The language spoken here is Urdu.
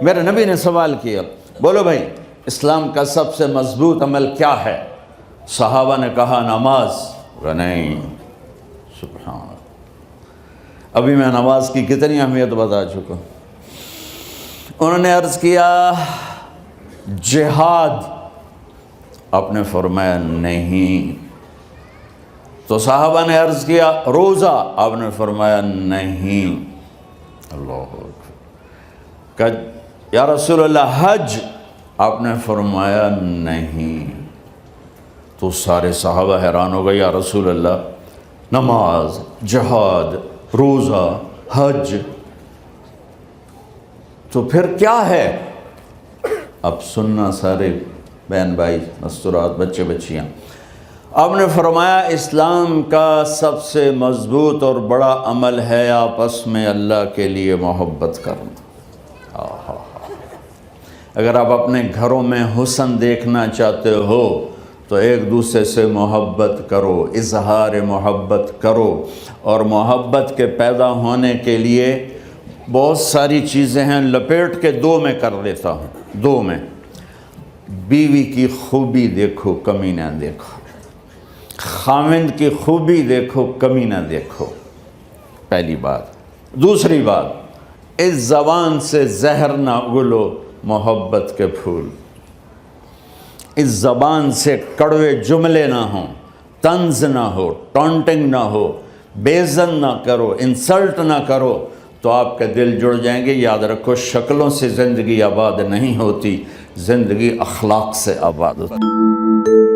میرے نبی نے سوال کیا، بولو بھائی اسلام کا سب سے مضبوط عمل کیا ہے؟ صحابہ نے کہا نماز۔ نہیں، سبحان اللہ، ابھی میں نماز کی کتنی اہمیت بتا چکا۔ انہوں نے عرض کیا جہاد، آپ نے فرمایا نہیں۔ تو صحابہ نے عرض کیا روزہ، آپ نے فرمایا نہیں۔ اللہ اکبر۔ کہ یا رسول اللہ حج، آپ نے فرمایا نہیں۔ تو سارے صحابہ حیران ہو گئے، یا رسول اللہ نماز، جہاد، روزہ، حج، تو پھر کیا ہے؟ اب سننا سارے بہن بھائی، مستورات، بچے بچیاں، آپ نے فرمایا اسلام کا سب سے مضبوط اور بڑا عمل ہے آپس میں اللہ کے لیے محبت کرنا۔ اگر آپ اپنے گھروں میں حسن دیکھنا چاہتے ہو تو ایک دوسرے سے محبت کرو، اظہار محبت کرو، اور محبت کے پیدا ہونے کے لیے بہت ساری چیزیں ہیں، لپیٹ کے دو میں کر لیتا ہوں۔ دو میں، بیوی کی خوبی دیکھو، کمی نہ دیکھو، خاوند کی خوبی دیکھو، کمی نہ دیکھو، پہلی بات۔ دوسری بات، اس زبان سے زہر نہ اگلو محبت کے پھول، اس زبان سے کڑوے جملے نہ ہوں، طنز نہ ہو، ٹونٹنگ نہ ہو، بےعزت نہ کرو، انسلٹ نہ کرو، تو آپ کے دل جڑ جائیں گے۔ یاد رکھو شکلوں سے زندگی آباد نہیں ہوتی، زندگی اخلاق سے آباد ہوتی۔